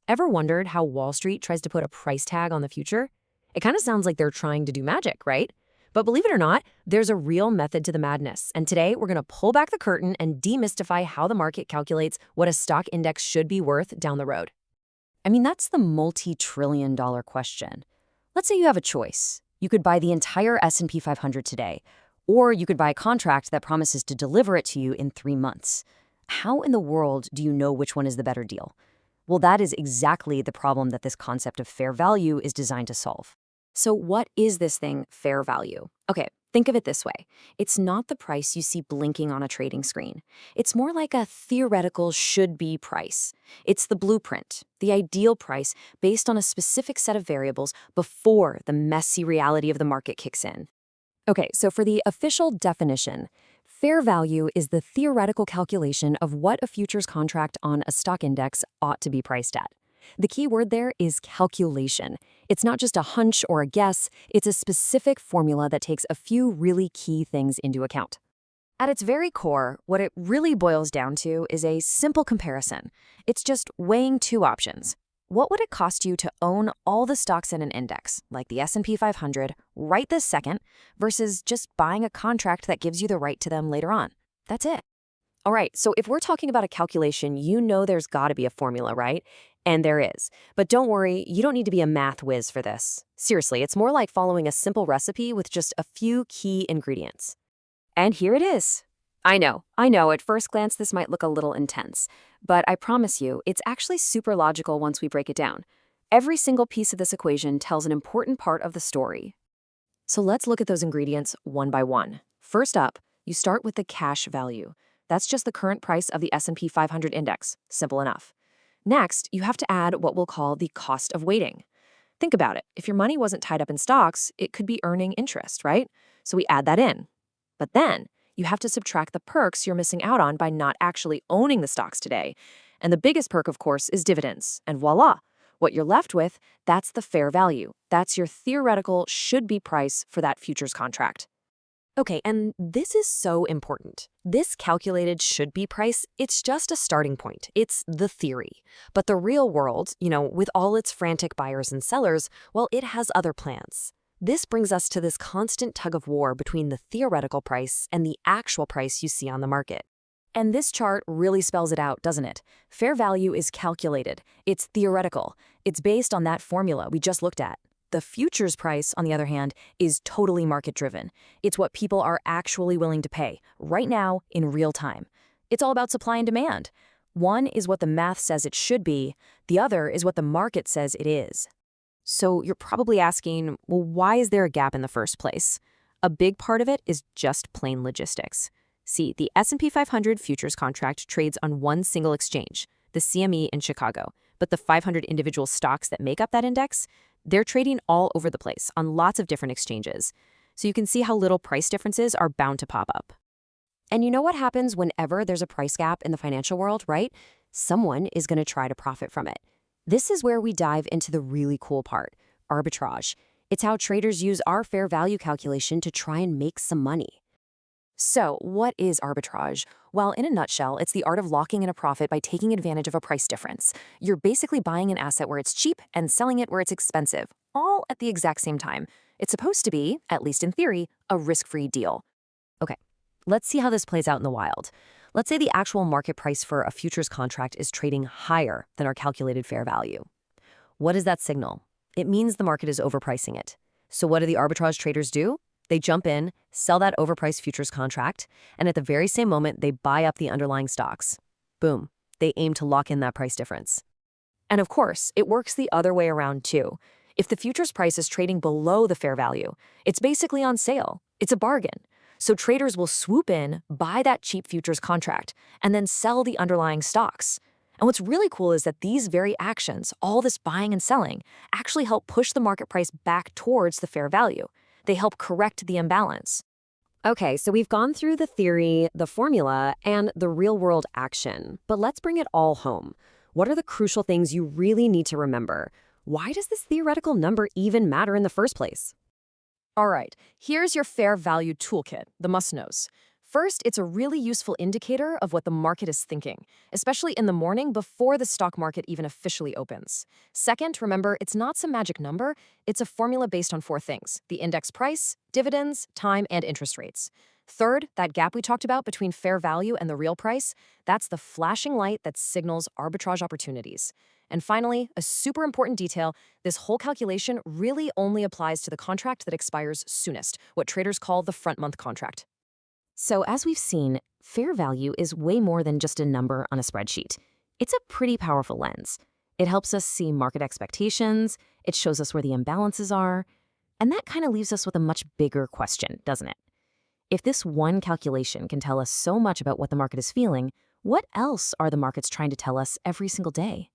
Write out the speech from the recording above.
Ever wondered how Wall Street tries to put a price tag on the future? It kind of sounds like they're trying to do magic, right? But believe it or not, there's a real method to the madness. And today, we're going to pull back the curtain and demystify how the market calculates what a stock index should be worth down the road. I mean, that's the multi-trillion-dollar question. Let's say you have a choice. You could buy the entire S&P 500 today, or you could buy a contract that promises to deliver it to you in 3 months. How in the world do you know which one is the better deal? Well, that is exactly the problem that this concept of fair value is designed to solve. So what is this thing, fair value? Okay, think of it this way. It's not the price you see blinking on a trading screen. It's more like a theoretical should-be price. It's the blueprint, the ideal price based on a specific set of variables before the messy reality of the market kicks in. Okay, so for the official definition, fair value is the theoretical calculation of what a futures contract on a stock index ought to be priced at. The key word there is calculation. It's not just a hunch or a guess, it's a specific formula that takes a few really key things into account. At its very core, what it really boils down to is a simple comparison. It's just weighing two options. What would it cost you to own all the stocks in an index, like the S&P 500, right this second, versus just buying a contract that gives you the right to them later on? That's it. All right, so if we're talking about a calculation, you know there's got to be a formula, right? And there is. But don't worry, you don't need to be a math whiz for this. Seriously, it's more like following a simple recipe with just a few key ingredients. And here it is. I know, at first glance this might look a little intense, but I promise you, it's actually super logical once we break it down. Every single piece of this equation tells an important part of the story. So let's look at those ingredients one by one. First up, you start with the cash value. That's just the current price of the S&P 500 index. Simple enough. Next, you have to add what we'll call the cost of waiting. Think about it. If your money wasn't tied up in stocks, it could be earning interest, right? So we add that in. But then, you have to subtract the perks you're missing out on by not actually owning the stocks today. And the biggest perk, of course, is dividends. And voila, what you're left with, that's the fair value. That's your theoretical should-be price for that futures contract. Okay, and this is so important. This calculated should-be price, it's just a starting point. It's the theory. But the real world, with all its frantic buyers and sellers, well, it has other plans. This brings us to this constant tug-of-war between the theoretical price and the actual price you see on the market. And this chart really spells it out, doesn't it? Fair value is calculated. It's theoretical. It's based on that formula we just looked at. The futures price, on the other hand, is totally market-driven. It's what people are actually willing to pay, right now, in real time. It's all about supply and demand. One is what the math says it should be. The other is what the market says it is. So you're probably asking, well, why is there a gap in the first place? A big part of it is just plain logistics. See, the S&P 500 futures contract trades on one single exchange, the CME in Chicago, but the 500 individual stocks that make up that index, they're trading all over the place on lots of different exchanges. So you can see how little price differences are bound to pop up. And you know what happens whenever there's a price gap in the financial world, right? Someone is going to try to profit from it. This is where we dive into the really cool part, arbitrage. It's how traders use our fair value calculation to try and make some money. So, what is arbitrage? Well, in a nutshell, it's the art of locking in a profit by taking advantage of a price difference. You're basically buying an asset where it's cheap and selling it where it's expensive, all at the exact same time. It's supposed to be, at least in theory, a risk-free deal. Okay, let's see how this plays out in the wild. Let's say the actual market price for a futures contract is trading higher than our calculated fair value. What does that signal? It means the market is overpricing it. So what do the arbitrage traders do? They jump in, sell that overpriced futures contract, and at the very same moment, they buy up the underlying stocks. Boom. They aim to lock in that price difference. And of course, it works the other way around too. If the futures price is trading below the fair value, it's basically on sale. It's a bargain. So traders will swoop in, buy that cheap futures contract, and then sell the underlying stocks. And what's really cool is that these very actions, all this buying and selling, actually help push the market price back towards the fair value. They help correct the imbalance. Okay, so we've gone through the theory, the formula, and the real-world action. But let's bring it all home. What are the crucial things you really need to remember? Why does this theoretical number even matter in the first place? All right, here's your fair value toolkit, the must-knows. First, it's a really useful indicator of what the market is thinking, especially in the morning before the stock market even officially opens. Second, remember, it's not some magic number, it's a formula based on four things: the index price, dividends, time, and interest rates. Third, that gap we talked about between fair value and the real price, that's the flashing light that signals arbitrage opportunities. And finally, a super important detail: this whole calculation really only applies to the contract that expires soonest, what traders call the front month contract. So, as we've seen, fair value is way more than just a number on a spreadsheet. It's a pretty powerful lens. It helps us see market expectations, it shows us where the imbalances are, and that kind of leaves us with a much bigger question, doesn't it? If this one calculation can tell us so much about what the market is feeling, what else are the markets trying to tell us every single day?